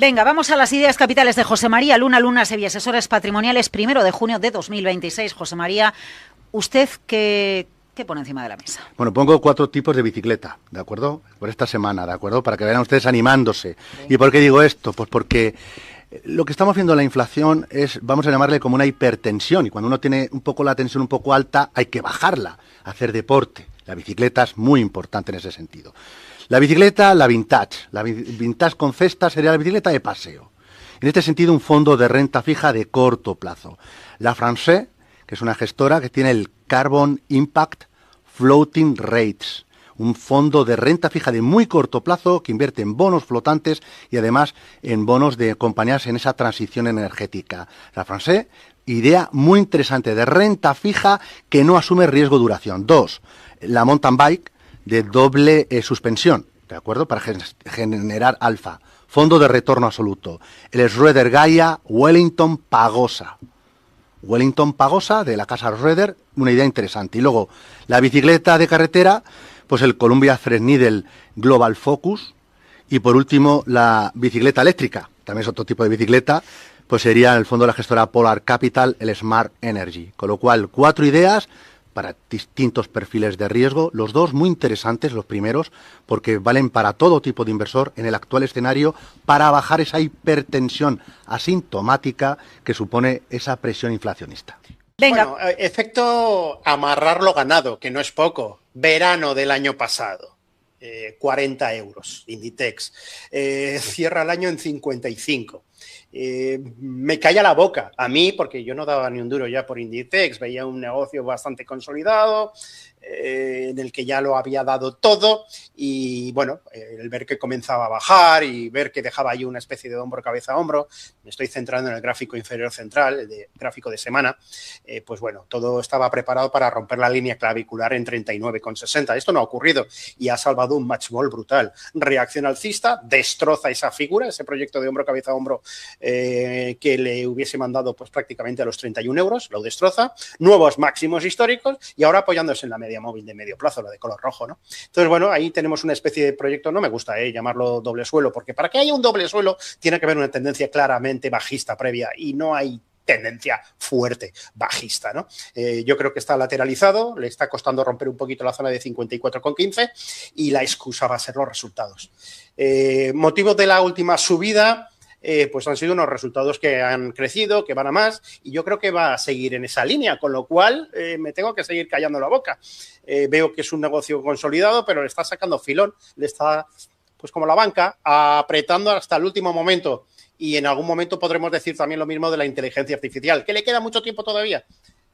Venga, vamos a las ideas capitales de José María Luna Sevilla, asesores patrimoniales, 1 de junio de 2026. José María, ¿usted qué pone encima de la mesa? Bueno, pongo 4 tipos de bicicleta, ¿de acuerdo? Por esta semana, ¿de acuerdo? Para que vean ustedes animándose. ¿Y por qué digo esto? Pues porque lo que estamos viendo en la inflación es, vamos a llamarle como una hipertensión, y cuando uno tiene un poco la tensión un poco alta, hay que bajarla, hacer deporte. La bicicleta es muy importante en ese sentido. La bicicleta, la vintage con cesta sería la bicicleta de paseo. En este sentido, un fondo de renta fija de corto plazo. La Française, que es una gestora que tiene el Carbon Impact Floating Rates, un fondo de renta fija de muy corto plazo que invierte en bonos flotantes y además en bonos de compañías en esa transición energética. La Française, idea muy interesante de renta fija que no asume riesgo de duración. 2, la mountain bike de doble suspensión, ¿de acuerdo? Para generar alfa. Fondo de retorno absoluto. El Schroeder Gaia Wellington Pagosa. Wellington Pagosa, de la casa Schroeder, una idea interesante. Y luego, la bicicleta de carretera, pues el Columbia Threadneedle Global Focus. Y por último, la bicicleta eléctrica, también es otro tipo de bicicleta, pues sería en el fondo de la gestora Polar Capital, el Smart Energy. Con lo cual, 4 ideas para distintos perfiles de riesgo, los 2 muy interesantes, los primeros, porque valen para todo tipo de inversor en el actual escenario para bajar esa hipertensión asintomática que supone esa presión inflacionista. Venga. Bueno, efecto amarrar lo ganado, que no es poco. Verano del año pasado, 40 euros, Inditex. Cierra el año en 55. Me calla la boca a mí, porque yo no daba ni un duro ya por Inditex, veía un negocio bastante consolidado, en el que ya lo había dado todo, y bueno, el ver que comenzaba a bajar y ver que dejaba ahí una especie de hombro, cabeza a hombro, me estoy centrando en el gráfico inferior central, el gráfico de semana, pues bueno, todo estaba preparado para romper la línea clavicular en 39,60. Esto no ha ocurrido y ha salvado un match ball brutal. Reacción alcista, destroza esa figura, ese proyecto de hombro, cabeza a hombro que le hubiese mandado pues prácticamente a los 31 euros, lo destroza, nuevos máximos históricos y ahora apoyándose en la media móvil de medio plazo, la de color rojo, ¿no? Entonces, bueno, ahí tenemos una especie de proyecto, no me gusta llamarlo doble suelo, porque para que haya un doble suelo tiene que haber una tendencia claramente bajista previa y no hay tendencia fuerte bajista, ¿no? Yo creo que está lateralizado, le está costando romper un poquito la zona de 54,15 y la excusa va a ser los resultados. Motivos de la última subida, pues han sido unos resultados que han crecido, que van a más, y yo creo que va a seguir en esa línea, con lo cual me tengo que seguir callando la boca. Veo que es un negocio consolidado, pero le está sacando filón, le está, pues como la banca, apretando hasta el último momento, y en algún momento podremos decir también lo mismo de la inteligencia artificial, que le queda mucho tiempo todavía.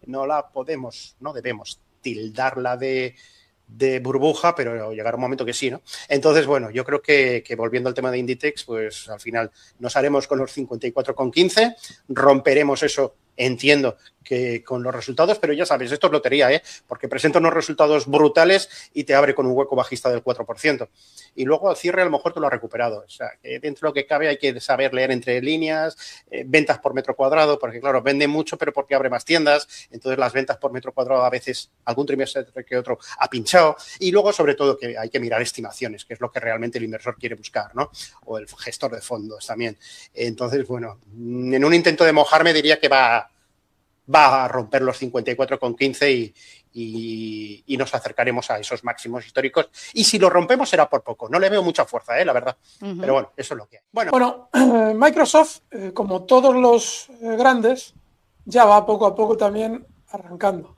No debemos tildarla de burbuja, pero llegará un momento que sí, ¿no? Entonces, bueno, yo creo que volviendo al tema de Inditex, pues al final nos haremos con los 54,15, romperemos eso, entiendo que con los resultados, pero ya sabes, esto es lotería, porque presenta unos resultados brutales y te abre con un hueco bajista del 4%. Y luego al cierre a lo mejor tú lo has recuperado. O sea, que dentro de lo que cabe hay que saber leer entre líneas, ventas por metro cuadrado, porque claro, vende mucho, pero porque abre más tiendas, entonces las ventas por metro cuadrado a veces algún trimestre que otro ha pinchado. Y luego, sobre todo, que hay que mirar estimaciones, que es lo que realmente el inversor quiere buscar, ¿no? O el gestor de fondos también. Entonces, bueno, en un intento de mojarme diría que va a romper los 54,15 y nos acercaremos a esos máximos históricos. Y si lo rompemos será por poco. No le veo mucha fuerza, la verdad. Uh-huh. Pero bueno, eso es lo que hay. Bueno, Microsoft, como todos los grandes, ya va poco a poco también arrancando.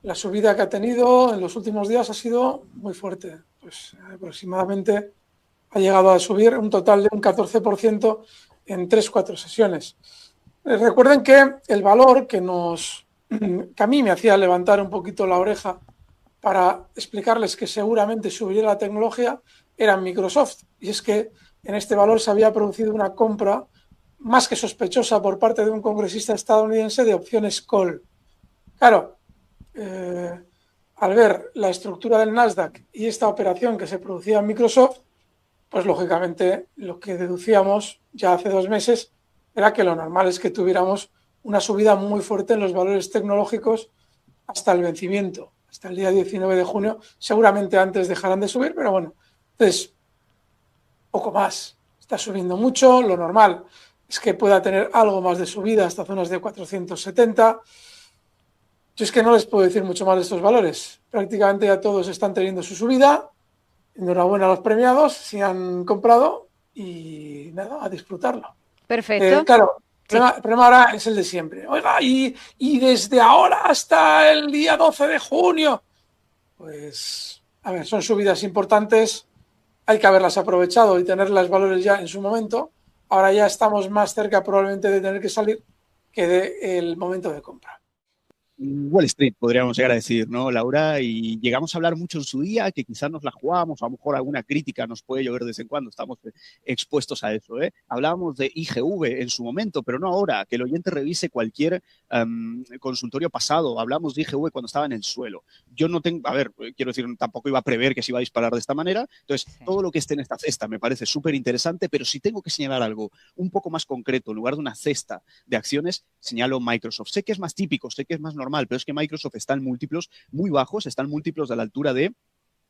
La subida que ha tenido en los últimos días ha sido muy fuerte. Pues aproximadamente ha llegado a subir un total de un 14% en 3-4 sesiones. Recuerden que el valor que a mí me hacía levantar un poquito la oreja para explicarles que seguramente subiría la tecnología era Microsoft. Y es que en este valor se había producido una compra más que sospechosa por parte de un congresista estadounidense de opciones call. Claro, al ver la estructura del Nasdaq y esta operación que se producía en Microsoft, pues lógicamente lo que deducíamos ya hace 2 meses era que lo normal es que tuviéramos una subida muy fuerte en los valores tecnológicos hasta el vencimiento, hasta el día 19 de junio. Seguramente antes dejarán de subir, pero bueno, entonces, poco más. está subiendo mucho. Lo normal es que pueda tener algo más de subida hasta zonas de 470. Yo es que no les puedo decir mucho más de estos valores. Prácticamente ya todos están teniendo su subida. Enhorabuena a los premiados si han comprado y nada, a disfrutarlo. Perfecto. Claro, el problema ahora es el de siempre. Oiga, y desde ahora hasta el día 12 de junio, pues, a ver, son subidas importantes, hay que haberlas aprovechado y tener los valores ya en su momento. Ahora ya estamos más cerca probablemente de tener que salir que del momento de compra. Wall Street, podríamos llegar a decir, ¿no, Laura? Y llegamos a hablar mucho en su día, que quizás nos la jugamos, a lo mejor alguna crítica nos puede llover de vez en cuando, estamos expuestos a eso, ¿eh? Hablábamos de IGV en su momento, pero no ahora, que el oyente revise cualquier consultorio pasado. Hablamos de IGV cuando estaba en el suelo. Yo no tengo, a ver, quiero decir, tampoco iba a prever que se iba a disparar de esta manera, entonces todo lo que esté en esta cesta me parece súper interesante, pero si tengo que señalar algo un poco más concreto, en lugar de una cesta de acciones, señalo Microsoft. Sé que es más típico, sé que es más normal, pero es que Microsoft está en múltiplos muy bajos, está en múltiplos de la altura de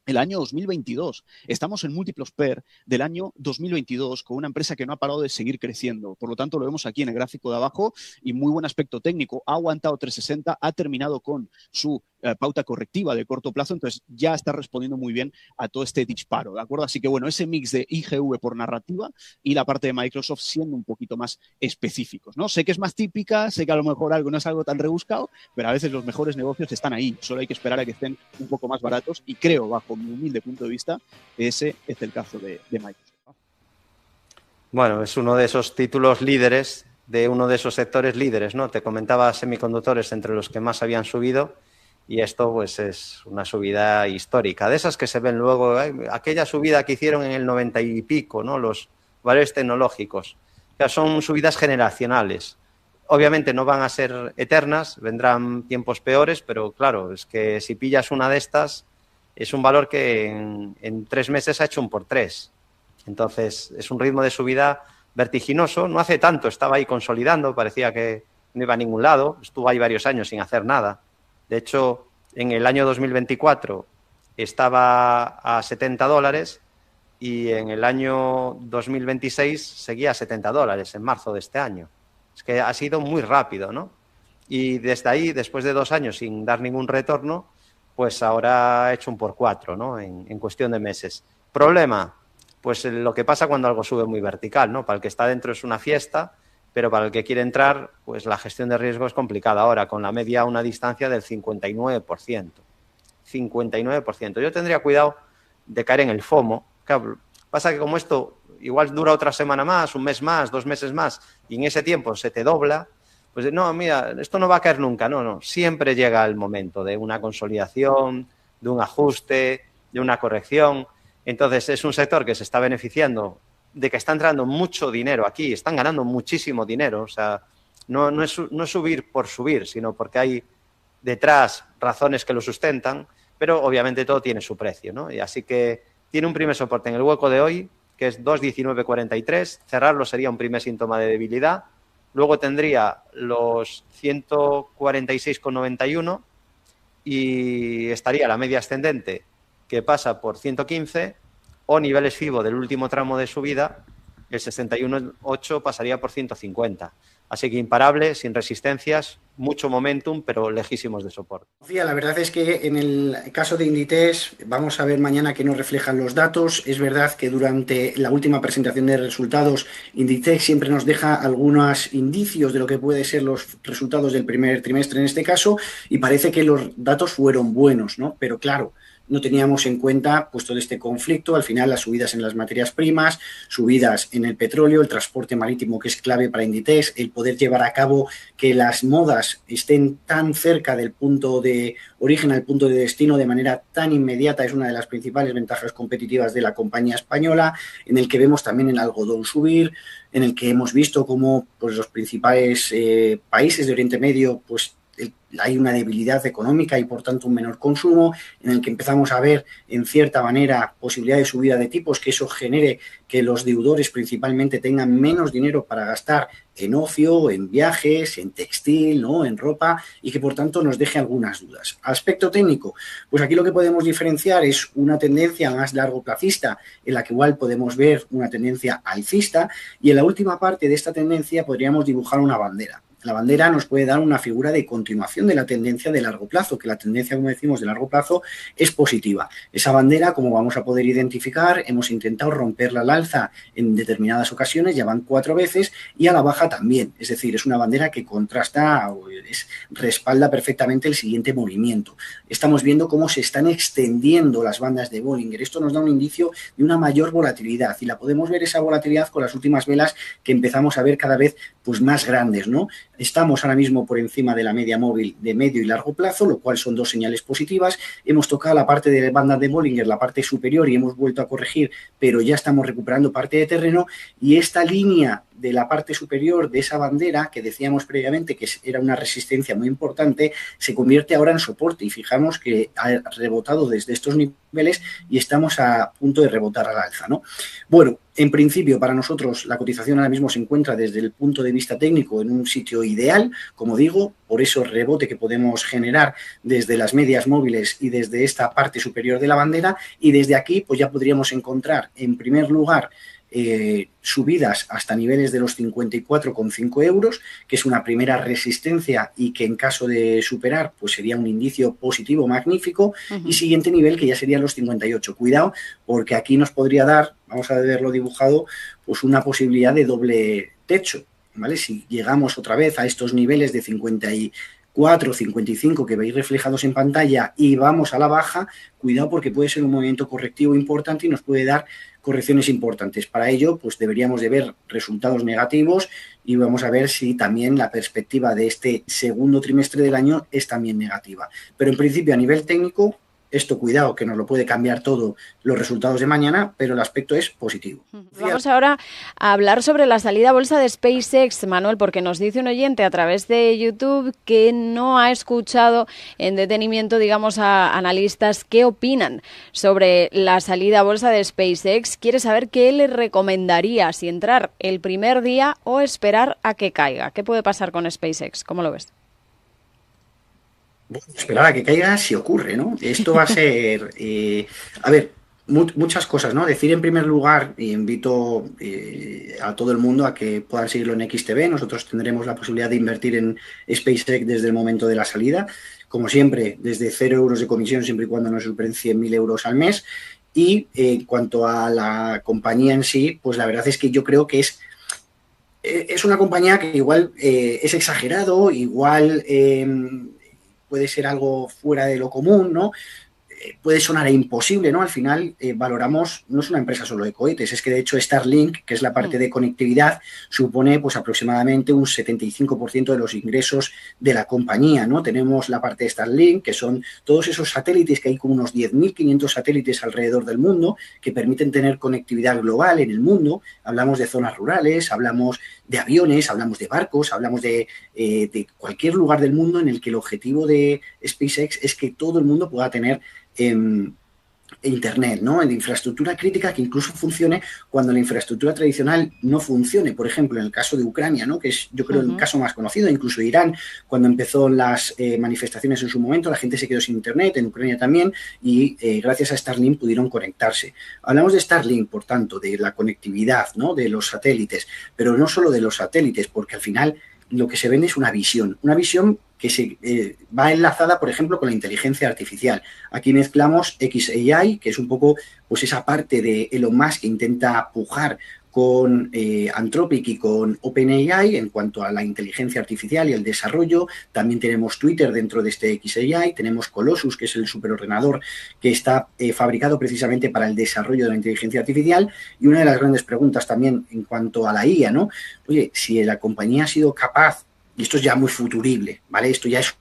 el año 2022. Estamos en múltiplos PER del año 2022 con una empresa que no ha parado de seguir creciendo. Por lo tanto, lo vemos aquí en el gráfico de abajo y muy buen aspecto técnico. Ha aguantado 360, ha terminado con su pauta correctiva de corto plazo, entonces ya está respondiendo muy bien a todo este disparo, ¿de acuerdo? Así que bueno, ese mix de IGV por narrativa y la parte de Microsoft siendo un poquito más específicos, ¿no? Sé que es más típica, sé que a lo mejor algo no es algo tan rebuscado, pero a veces los mejores negocios están ahí, solo hay que esperar a que estén un poco más baratos y creo, bajo mi humilde punto de vista, ese es el caso de Microsoft. Bueno, es uno de esos títulos líderes, de uno de esos sectores líderes, ¿no? Te comentaba semiconductores entre los que más habían subido. Y esto pues es una subida histórica, de esas que se ven luego, aquella subida que hicieron en el 90 y pico, ¿no? Los valores tecnológicos. O sea, son subidas generacionales. Obviamente no van a ser eternas, vendrán tiempos peores, pero claro, es que si pillas una de estas, es un valor que en 3 meses ha hecho un por 3. Entonces, es un ritmo de subida vertiginoso. No hace tanto, estaba ahí consolidando, parecía que no iba a ningún lado, estuvo ahí varios años sin hacer nada. De hecho, en el año 2024 estaba a $70 y en el año 2026 seguía a $70 en marzo de este año. Es que ha sido muy rápido, ¿no? Y desde ahí, después de 2 años sin dar ningún retorno, pues ahora ha hecho un por 4, ¿no? En cuestión de meses. Problema, pues lo que pasa cuando algo sube muy vertical, ¿no? Para el que está dentro es una fiesta, pero para el que quiere entrar, pues la gestión de riesgo es complicada ahora, con la media a una distancia del 59%. 59%. Yo tendría cuidado de caer en el FOMO. Claro, pasa que como esto igual dura otra semana más, un mes más, 2 meses más, y en ese tiempo se te dobla, pues no, mira, esto no va a caer nunca. No. Siempre llega el momento de una consolidación, de un ajuste, de una corrección. Entonces, es un sector que se está beneficiando de que está entrando mucho dinero aquí, están ganando muchísimo dinero, o sea, no es subir por subir, sino porque hay detrás razones que lo sustentan, pero obviamente todo tiene su precio, ¿no? Y así que tiene un primer soporte en el hueco de hoy, que es 2,1943, cerrarlo sería un primer síntoma de debilidad, luego tendría los 146,91 y estaría la media ascendente que pasa por 115 o niveles FIBO del último tramo de subida, el 61,8 pasaría por 150. Así que imparable, sin resistencias, mucho momentum, pero lejísimos de soporte. La verdad es que en el caso de Inditex, vamos a ver mañana qué nos reflejan los datos. Es verdad que durante la última presentación de resultados, Inditex siempre nos deja algunos indicios de lo que pueden ser los resultados del primer trimestre en este caso, y parece que los datos fueron buenos, ¿no? Pero claro, no teníamos en cuenta pues todo este conflicto, al final las subidas en las materias primas, subidas en el petróleo, el transporte marítimo que es clave para Inditex, el poder llevar a cabo que las modas estén tan cerca del punto de origen al punto de destino de manera tan inmediata es una de las principales ventajas competitivas de la compañía española, en el que vemos también el algodón subir, en el que hemos visto cómo pues, los principales países de Oriente Medio pues hay una debilidad económica y por tanto un menor consumo, en el que empezamos a ver en cierta manera posibilidad de subida de tipos, que eso genere que los deudores principalmente tengan menos dinero para gastar en ocio, en viajes, en textil, ¿no?, en ropa, y que por tanto nos deje algunas dudas. Aspecto técnico, pues aquí lo que podemos diferenciar es una tendencia más largoplacista, en la que igual podemos ver una tendencia alcista, y en la última parte de esta tendencia podríamos dibujar una bandera. La bandera nos puede dar una figura de continuación de la tendencia de largo plazo, que la tendencia, como decimos, de largo plazo es positiva. Esa bandera, como vamos a poder identificar, hemos intentado romperla al alza en determinadas ocasiones, ya van 4 veces, y a la baja también. Es decir, es una bandera que contrasta o respalda perfectamente el siguiente movimiento. Estamos viendo cómo se están extendiendo las bandas de Bollinger. Esto nos da un indicio de una mayor volatilidad, y la podemos ver esa volatilidad con las últimas velas que empezamos a ver cada vez pues más grandes, ¿no? Estamos ahora mismo por encima de la media móvil de medio y largo plazo, lo cual son 2 señales positivas. Hemos tocado la parte de bandas de Bollinger, la parte superior, y hemos vuelto a corregir, pero ya estamos recuperando parte de terreno, y esta línea de la parte superior de esa bandera, que decíamos previamente que era una resistencia muy importante, se convierte ahora en soporte, y fijamos que ha rebotado desde estos niveles y estamos a punto de rebotar al alza, ¿no? Bueno, en principio para nosotros la cotización ahora mismo se encuentra desde el punto de vista técnico en un sitio ideal, como digo, por eso el rebote que podemos generar desde las medias móviles y desde esta parte superior de la bandera, y desde aquí pues ya podríamos encontrar en primer lugar subidas hasta niveles de los 54,5 euros, que es una primera resistencia y que en caso de superar pues sería un indicio positivo magnífico. Y siguiente nivel que ya serían los 58. Cuidado, porque aquí nos podría dar, vamos a verlo dibujado, pues una posibilidad de doble techo, ¿vale? Si llegamos otra vez a estos niveles de 54, 55 que veis reflejados en pantalla y vamos a la baja, cuidado, porque puede ser un movimiento correctivo importante y nos puede dar correcciones importantes. Para ello, pues deberíamos de ver resultados negativos, y vamos a ver si también la perspectiva de este segundo trimestre del año es también negativa. Pero en principio, a nivel técnico, esto, cuidado, que nos lo puede cambiar todo los resultados de mañana, pero el aspecto es positivo. Vamos ahora a hablar sobre la salida a bolsa de SpaceX, Manuel, porque nos dice un oyente a través de YouTube que no ha escuchado en detenimiento, digamos, a analistas qué opinan sobre la salida a bolsa de SpaceX. Quiere saber qué le recomendaría, si entrar el primer día o esperar a que caiga. ¿Qué puede pasar con SpaceX? ¿Cómo lo ves? Esperar a que caiga si ocurre, ¿no? Esto va a ser, a ver, muchas cosas, ¿no? Decir en primer lugar, y invito a todo el mundo a que puedan seguirlo en XTB, nosotros tendremos la posibilidad de invertir en SpaceX desde el momento de la salida, como siempre, desde 0 euros de comisión, siempre y cuando no superen 100.000 euros al mes. Y en cuanto a la compañía en sí, pues la verdad es que yo creo que es una compañía que igual es exagerado, igual puede ser algo fuera de lo común, ¿no? Puede sonar imposible, ¿no? Al final valoramos, no es una empresa solo de cohetes, es que de hecho Starlink, que es la parte de conectividad, supone pues aproximadamente un 75% de los ingresos de la compañía, ¿no? Tenemos la parte de Starlink, que son todos esos satélites, que hay como unos 10.500 satélites alrededor del mundo, que permiten tener conectividad global en el mundo. Hablamos de zonas rurales, hablamos de aviones, hablamos de barcos, hablamos de cualquier lugar del mundo, en el que el objetivo de SpaceX es que todo el mundo pueda tener Internet, ¿no? En infraestructura crítica que incluso funcione cuando la infraestructura tradicional no funcione. Por ejemplo, en el caso de Ucrania, ¿no? Que es, yo creo, el caso más conocido. Incluso Irán, cuando empezó las manifestaciones en su momento, la gente se quedó sin Internet, en Ucrania también, y gracias a Starlink pudieron conectarse. Hablamos de Starlink, por tanto, de la conectividad, ¿no? De los satélites, pero no solo de los satélites, porque al final lo que se vende es una visión que se va enlazada, por ejemplo, con la inteligencia artificial. Aquí mezclamos xAI, que es un poco pues esa parte de Elon Musk que intenta pujar con Anthropic y con OpenAI en cuanto a la inteligencia artificial y el desarrollo. También tenemos Twitter dentro de este xAI, tenemos Colossus, que es el superordenador que está fabricado precisamente para el desarrollo de la inteligencia artificial. Y una de las grandes preguntas también en cuanto a la IA, ¿no? Oye, si la compañía ha sido capaz, y esto es ya muy futurible, ¿vale? Esto ya es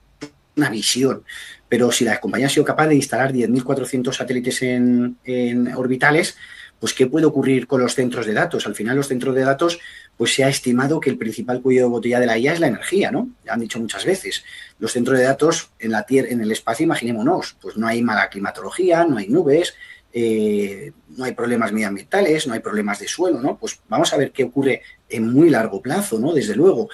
una visión, pero si la compañía ha sido capaz de instalar 10.400 satélites en orbitales, pues ¿qué puede ocurrir con los centros de datos? Al final los centros de datos, pues se ha estimado que el principal cuello de botella de la IA es la energía, ¿no? Ya han dicho muchas veces. Los centros de datos en la tierra, en el espacio, imaginémonos, pues no hay mala climatología, no hay nubes, no hay problemas medioambientales, no hay problemas de suelo, ¿no? Pues vamos a ver qué ocurre en muy largo plazo, ¿no? Desde luego.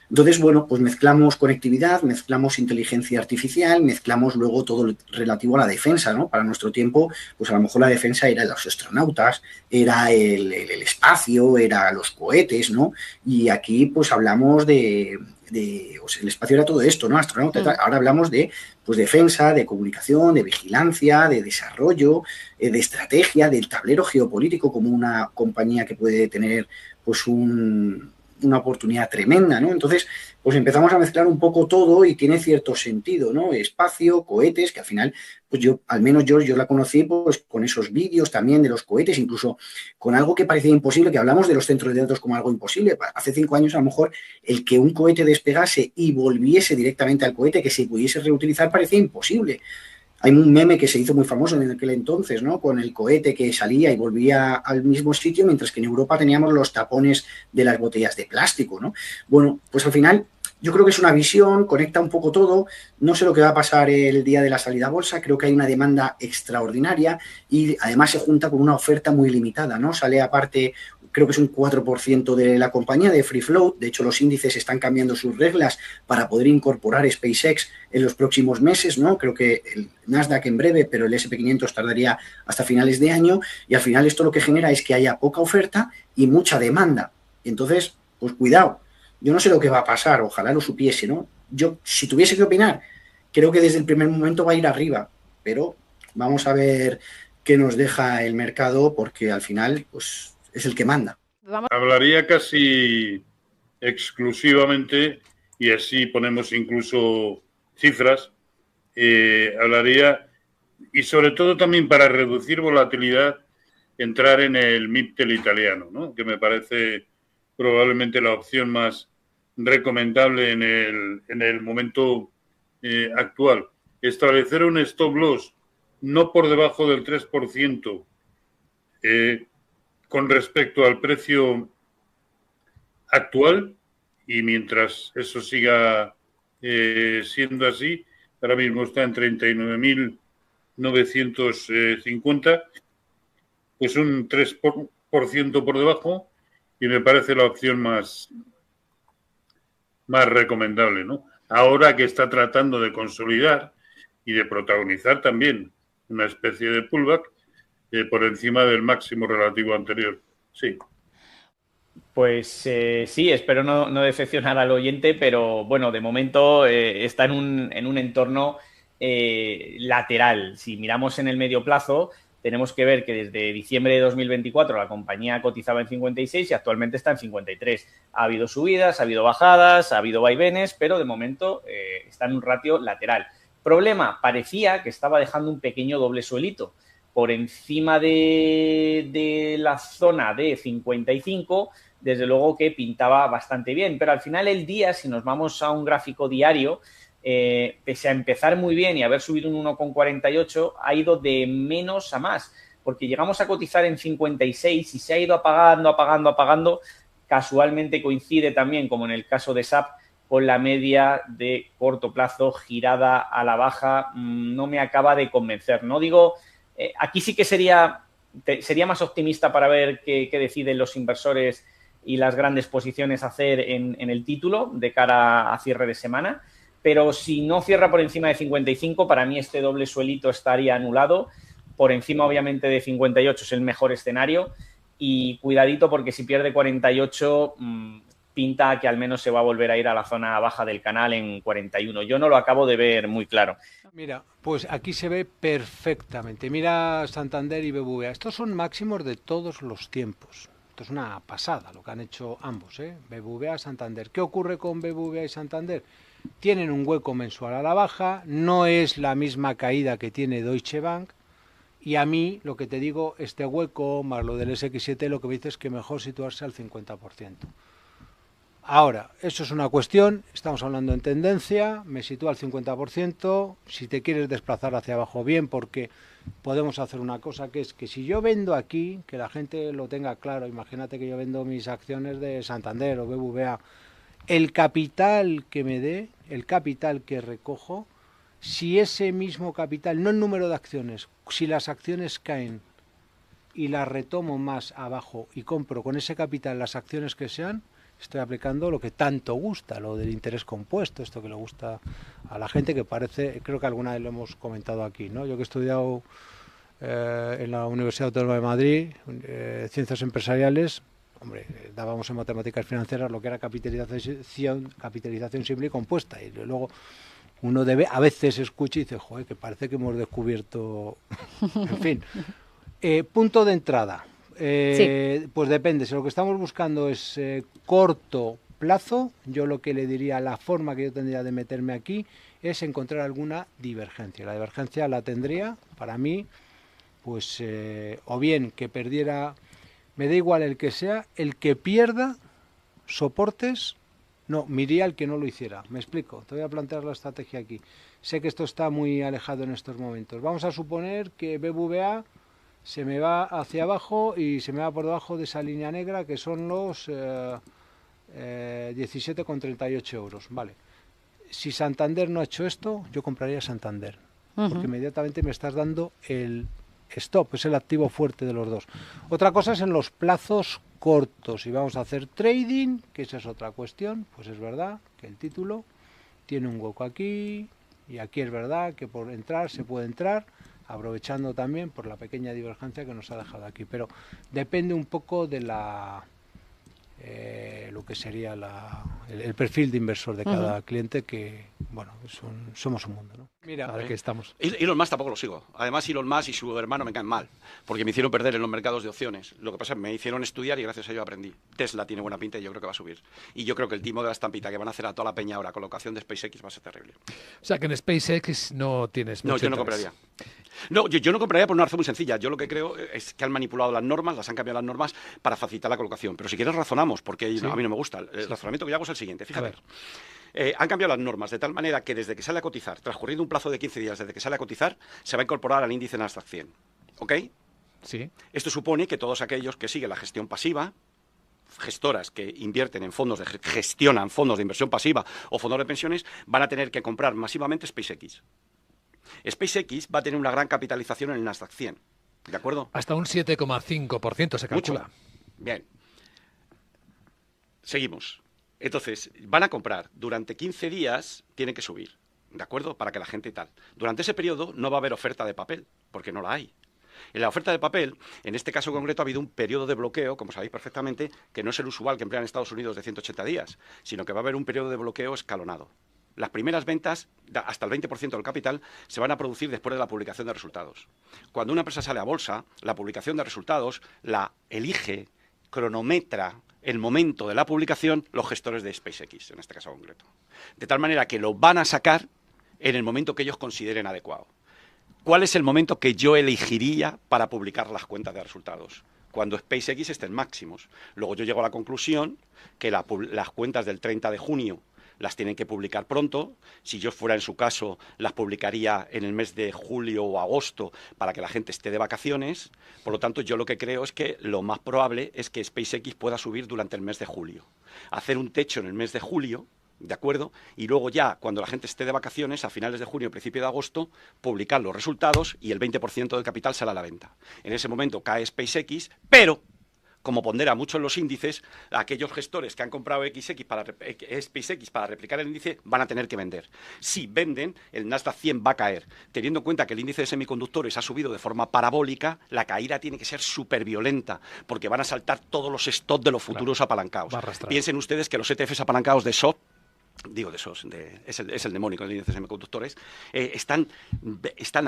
Entonces, bueno, pues mezclamos conectividad, mezclamos inteligencia artificial, mezclamos luego todo lo relativo a la defensa, ¿no? Para nuestro tiempo, pues a lo mejor la defensa era los astronautas, era el espacio, era los cohetes, ¿no? Y aquí, pues hablamos o sea, el espacio era todo esto, ¿no? Astronautas, ahora hablamos de pues defensa, de comunicación, de vigilancia, de desarrollo, de estrategia, del tablero geopolítico como una compañía que puede tener pues una oportunidad tremenda, ¿no? Entonces, pues empezamos a mezclar un poco todo y tiene cierto sentido, ¿no? Espacio, cohetes, que al final, pues al menos yo la conocí pues con esos vídeos también de los cohetes, incluso con algo que parecía imposible, que hablamos de los centros de datos como algo imposible. Hace 5 años, a lo mejor, el que un cohete despegase y volviese directamente al cohete, que se pudiese reutilizar, parecía imposible. Hay un meme que se hizo muy famoso en aquel entonces, ¿no? Con el cohete que salía y volvía al mismo sitio, mientras que en Europa teníamos los tapones de las botellas de plástico, ¿no? Bueno, pues al final yo creo que es una visión, conecta un poco todo. No sé lo que va a pasar el día de la salida a bolsa. Creo que hay una demanda extraordinaria y además se junta con una oferta muy limitada, ¿no? Sale aparte, creo que es un 4% de la compañía de Free Float. De hecho, los índices están cambiando sus reglas para poder incorporar SpaceX en los próximos meses, ¿no? Creo que el Nasdaq en breve, pero el S&P 500 tardaría hasta finales de año. Y al final esto lo que genera es que haya poca oferta y mucha demanda. Entonces, pues cuidado. Yo no sé lo que va a pasar, ojalá lo supiese, ¿no? Yo, si tuviese que opinar, creo que desde el primer momento va a ir arriba, pero vamos a ver qué nos deja el mercado, porque al final, pues, es el que manda. Hablaría casi exclusivamente, y así ponemos incluso cifras, hablaría, y sobre todo también para reducir volatilidad, entrar en el MIPTEL italiano, ¿no? Que me parece probablemente la opción más recomendable en el momento actual. Establecer un stop loss no por debajo del 3% con respecto al precio actual, y mientras eso siga siendo así, ahora mismo está en 39.950, pues un 3% por debajo, y me parece la opción más recomendable, ¿no? Ahora que está tratando de consolidar y de protagonizar también una especie de pullback por encima del máximo relativo anterior. Sí. Pues sí, espero no decepcionar al oyente, pero bueno, de momento está en un entorno lateral. Si miramos en el medio plazo, tenemos que ver que desde diciembre de 2024 la compañía cotizaba en 56 y actualmente está en 53. Ha habido subidas, ha habido bajadas, ha habido vaivenes, pero de momento está en un ratio lateral. Problema, parecía que estaba dejando un pequeño doble suelito por encima de la zona de 55, desde luego que pintaba bastante bien, pero al final el día, si nos vamos a un gráfico diario, pese a empezar muy bien y haber subido un 1,48, ha ido de menos a más, porque llegamos a cotizar en 56 y se ha ido apagando. Casualmente coincide también, como en el caso de SAP, con la media de corto plazo girada a la baja. No me acaba de convencer. No digo, aquí sí que sería más optimista para ver qué deciden los inversores y las grandes posiciones hacer en el título de cara a cierre de semana. Pero si no cierra por encima de 55, para mí este doble suelito estaría anulado. Por encima, obviamente, de 58 es el mejor escenario. Y cuidadito, porque si pierde 48, pinta que al menos se va a volver a ir a la zona baja del canal en 41. Yo no lo acabo de ver muy claro. Mira, pues aquí se ve perfectamente. Mira Santander y BBVA. Estos son máximos de todos los tiempos. Esto es una pasada lo que han hecho ambos, BBVA, Santander. ¿Qué ocurre con BBVA y Santander? Tienen un hueco mensual a la baja, no es la misma caída que tiene Deutsche Bank, y a mí, lo que te digo, este hueco más lo del SX7, lo que me dice es que mejor situarse al 50%. Ahora, eso es una cuestión, estamos hablando en tendencia, me sitúa al 50%, si te quieres desplazar hacia abajo bien, porque podemos hacer una cosa, que es que si yo vendo aquí, que la gente lo tenga claro, imagínate que yo vendo mis acciones de Santander o BBVA, el capital que me dé, el capital que recojo, si ese mismo capital, no el número de acciones, si las acciones caen y las retomo más abajo y compro con ese capital las acciones que sean, estoy aplicando lo que tanto gusta, lo del interés compuesto, esto que le gusta a la gente, que parece, creo que alguna vez lo hemos comentado aquí, ¿no? Yo que he estudiado en la Universidad Autónoma de Madrid, ciencias empresariales, hombre, dábamos en matemáticas financieras lo que era capitalización simple y compuesta, y luego uno a veces escucha y dice, joder, que parece que hemos descubierto, en fin. Punto de entrada. Sí. Pues depende, si lo que estamos buscando es corto plazo, yo lo que le diría, la forma que yo tendría de meterme aquí es encontrar alguna divergencia. La divergencia la tendría, para mí, pues o bien que perdiera, me da igual el que sea, el que pierda soportes, no, me iría al que no lo hiciera. Me explico, te voy a plantear la estrategia aquí. Sé que esto está muy alejado en estos momentos. Vamos a suponer que BBVA se me va hacia abajo y se me va por debajo de esa línea negra que son los 17,38 euros. Vale. Si Santander no ha hecho esto, yo compraría Santander, porque inmediatamente me estás dando el stop, es el activo fuerte de los dos. Otra cosa es en los plazos cortos, si vamos a hacer trading, que esa es otra cuestión, pues es verdad que el título tiene un hueco aquí y aquí es verdad que por entrar se puede entrar, aprovechando también por la pequeña divergencia que nos ha dejado aquí, pero depende un poco de lo que sería el perfil de inversor de cada cliente, que bueno, somos un mundo, ¿no? Mira, a ver qué estamos. Elon Musk tampoco lo sigo. Además, Elon Musk y su hermano me caen mal, porque me hicieron perder en los mercados de opciones. Lo que pasa es que me hicieron estudiar y gracias a ello aprendí. Tesla tiene buena pinta y yo creo que va a subir. Y yo creo que el timo de la estampita que van a hacer a toda la peña ahora con la ocasión de SpaceX va a ser terrible. O sea, que en SpaceX no tienes mucho No, yo no compraría. No, yo no compraría por una razón muy sencilla. Yo lo que creo es que han manipulado las normas, las han cambiado las normas para facilitar la colocación. Pero si quieres razonamos, porque a mí no me gusta. El razonamiento que yo hago es el siguiente. Fíjate. Han cambiado las normas de tal manera que desde que sale a cotizar, transcurriendo un plazo de 15 días desde que sale a cotizar, se va a incorporar al índice Nasdaq 100. ¿Ok? Sí. Esto supone que todos aquellos que siguen la gestión pasiva, gestoras que invierten en gestionan fondos de inversión pasiva o fondos de pensiones, van a tener que comprar masivamente SpaceX. SpaceX va a tener una gran capitalización en el Nasdaq 100, ¿de acuerdo? Hasta un 7,5% se calcula. Mucho. Bien. Seguimos. Entonces, van a comprar. Durante 15 días tienen que subir, ¿de acuerdo? Para que la gente tal. Durante ese periodo no va a haber oferta de papel, porque no la hay. En la oferta de papel, en este caso concreto, ha habido un periodo de bloqueo, como sabéis perfectamente, que no es el usual que emplean en Estados Unidos de 180 días, sino que va a haber un periodo de bloqueo escalonado. Las primeras ventas, hasta el 20% del capital, se van a producir después de la publicación de resultados. Cuando una empresa sale a bolsa, la publicación de resultados la elige, cronometra el momento de la publicación los gestores de SpaceX, en este caso concreto. De tal manera que lo van a sacar en el momento que ellos consideren adecuado. ¿Cuál es el momento que yo elegiría para publicar las cuentas de resultados? Cuando SpaceX esté en máximos. Luego yo llego a la conclusión que las cuentas del 30 de junio las tienen que publicar pronto. Si yo fuera en su caso, las publicaría en el mes de julio o agosto para que la gente esté de vacaciones. Por lo tanto, yo lo que creo es que lo más probable es que SpaceX pueda subir durante el mes de julio. Hacer un techo en el mes de julio, ¿de acuerdo? Y luego ya, cuando la gente esté de vacaciones, a finales de junio, principio de agosto, publicar los resultados y el 20% del capital sale a la venta. En ese momento cae SpaceX, pero como pondera mucho en los índices, aquellos gestores que han comprado SpaceX para replicar el índice van a tener que vender. Si venden, el Nasdaq 100 va a caer. Teniendo en cuenta que el índice de semiconductores ha subido de forma parabólica, la caída tiene que ser súper violenta, porque van a saltar todos los stops de los futuros apalancados. Piensen ustedes que los ETFs apalancados de SOP, es el demonio con el índice de semiconductores, están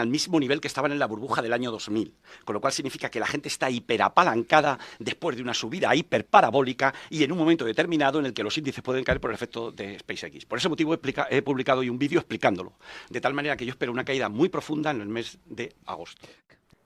al mismo nivel que estaban en la burbuja del año 2000, con lo cual significa que la gente está hiperapalancada después de una subida hiperparabólica y en un momento determinado en el que los índices pueden caer por el efecto de SpaceX. Por ese motivo he publicado hoy un vídeo explicándolo, de tal manera que yo espero una caída muy profunda en el mes de agosto.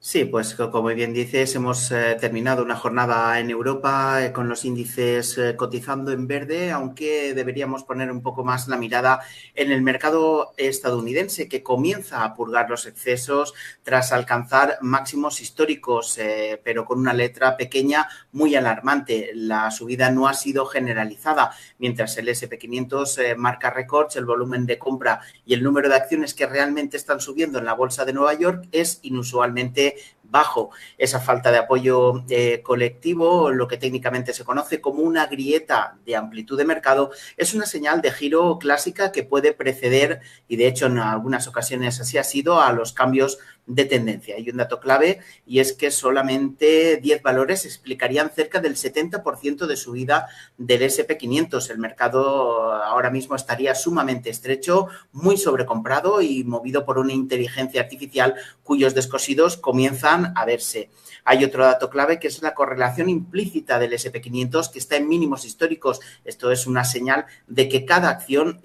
Sí, pues como bien dices, hemos terminado una jornada en Europa con los índices cotizando en verde, aunque deberíamos poner un poco más la mirada en el mercado estadounidense, que comienza a purgar los excesos tras alcanzar máximos históricos, pero con una letra pequeña muy alarmante. La subida no ha sido generalizada, mientras el S&P 500 marca récords, el volumen de compra y el número de acciones que realmente están subiendo en la bolsa de Nueva York es inusualmente bajo. Esa falta de apoyo colectivo, lo que técnicamente se conoce como una grieta de amplitud de mercado, es una señal de giro clásica que puede preceder, y de hecho en algunas ocasiones así ha sido, a los cambios de tendencia. Hay un dato clave y es que solamente 10 valores explicarían cerca del 70% de subida del S&P 500. El mercado ahora mismo estaría sumamente estrecho, muy sobrecomprado y movido por una inteligencia artificial cuyos descosidos comienzan a verse. Hay otro dato clave que es la correlación implícita del S&P 500 que está en mínimos históricos. Esto es una señal de que cada acción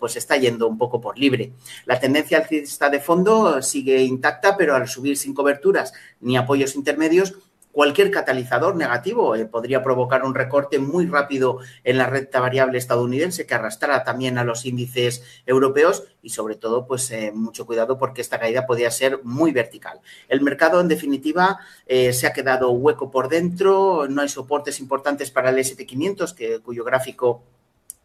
pues está yendo un poco por libre. La tendencia alcista de fondo sigue intacta, pero al subir sin coberturas ni apoyos intermedios, cualquier catalizador negativo podría provocar un recorte muy rápido en la renta variable estadounidense que arrastrara también a los índices europeos y sobre todo pues mucho cuidado porque esta caída podría ser muy vertical. El mercado en definitiva se ha quedado hueco por dentro, no hay soportes importantes para el S&P 500 cuyo gráfico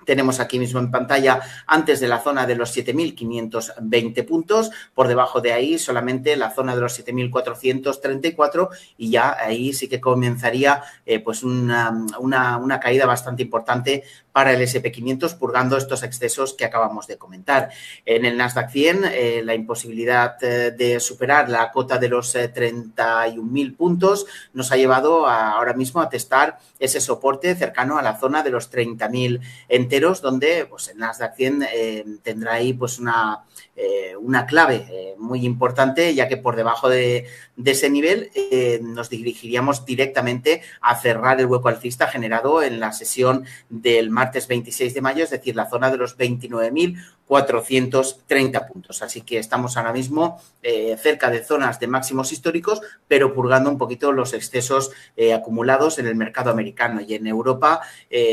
tenemos aquí mismo en pantalla antes de la zona de los 7.520 puntos, por debajo de ahí solamente la zona de los 7.434 y ya ahí sí que comenzaría pues una caída bastante importante para el S&P 500 purgando estos excesos que acabamos de comentar. En el Nasdaq 100 la imposibilidad de superar la cota de los 31.000 puntos nos ha llevado ahora mismo a testar ese soporte cercano a la zona de los 30.000 enteros, donde pues el Nasdaq 100 tendrá ahí pues una clave muy importante, ya que por debajo de ese nivel nos dirigiríamos directamente a cerrar el hueco alcista generado en la sesión del martes 26 de mayo, es decir, la zona de los 29.430 puntos. Así que estamos ahora mismo cerca de zonas de máximos históricos, pero purgando un poquito los excesos acumulados en el mercado americano. Y en Europa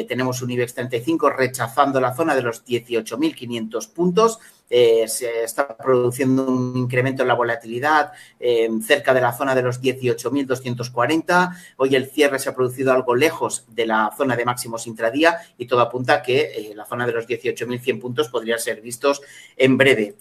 tenemos un IBEX 35 rechazando la zona de los 18.500 puntos. Se está produciendo un incremento en la volatilidad cerca de la zona de los 18.240. Hoy el cierre se ha producido algo lejos de la zona de máximos intradía y todo apunta a que la zona de los 18.100 puntos podrían ser vistos en breve.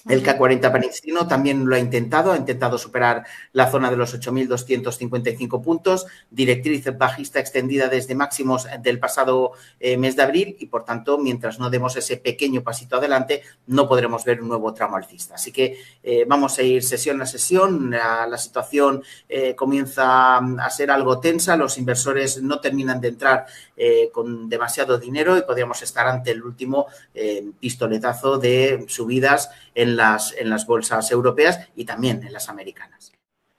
El K40 parisino también lo ha intentado superar la zona de los 8.255 puntos, directriz bajista extendida desde máximos del pasado mes de abril y, por tanto, mientras no demos ese pequeño pasito adelante, no podremos ver un nuevo tramo alcista. Así que vamos a ir sesión a sesión, la situación comienza a ser algo tensa, los inversores no terminan de entrar con demasiado dinero y podríamos estar ante el último pistoletazo de subidas en las bolsas europeas y también en las americanas.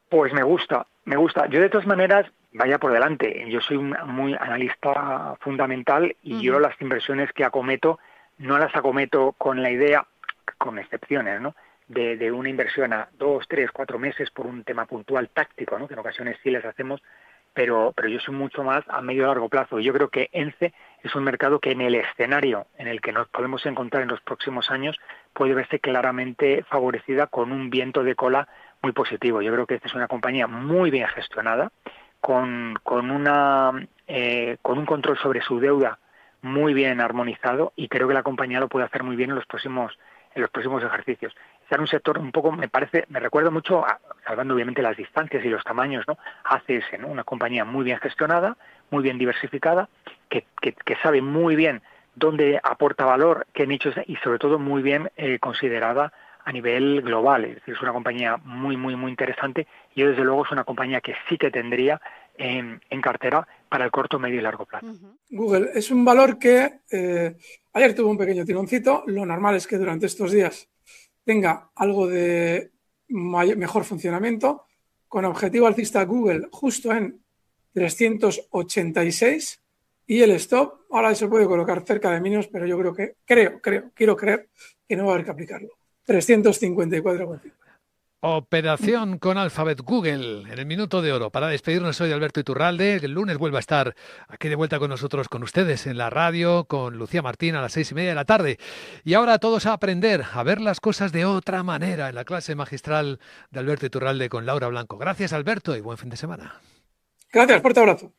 Pues me gusta. Yo de todas maneras, vaya por delante, yo soy muy analista fundamental y yo las inversiones que acometo, no las acometo con la idea, con excepciones, ¿no?, de una inversión a 2, 3, 4 meses por un tema puntual táctico, ¿no?, que en ocasiones sí les hacemos, pero yo soy mucho más a medio y largo plazo. Yo creo que ENCE es un mercado que en el escenario en el que nos podemos encontrar en los próximos años puede verse claramente favorecida con un viento de cola muy positivo. Yo creo que esta es una compañía muy bien gestionada, con un control sobre su deuda muy bien armonizado y creo que la compañía lo puede hacer muy bien en los próximos ejercicios. Está en un sector un poco, me recuerda mucho, salvando obviamente las distancias y los tamaños, ¿no?, ACS, ¿no?, una compañía muy bien gestionada, muy bien diversificada, que sabe muy bien dónde aporta valor, qué nichos y sobre todo muy bien considerada a nivel global. Es decir, es una compañía muy, muy, muy interesante y yo desde luego es una compañía que sí que tendría en cartera para el corto, medio y largo plazo. Google es un valor que ayer tuvo un pequeño tironcito. Lo normal es que durante estos días tenga algo de mejor funcionamiento, con objetivo alcista Google justo en 386 y el stop ahora se puede colocar cerca de mínimos, pero yo quiero creer que no va a haber que aplicarlo. 354,5. Operación con Alphabet Google en el Minuto de Oro. Para despedirnos, soy Alberto Iturralde. El lunes vuelvo a estar aquí de vuelta con nosotros, con ustedes en la radio, con Lucía Martín a las 6:30 de la tarde. Y ahora todos a aprender, a ver las cosas de otra manera en la clase magistral de Alberto Iturralde con Laura Blanco. Gracias, Alberto, y buen fin de semana. Gracias, fuerte abrazo.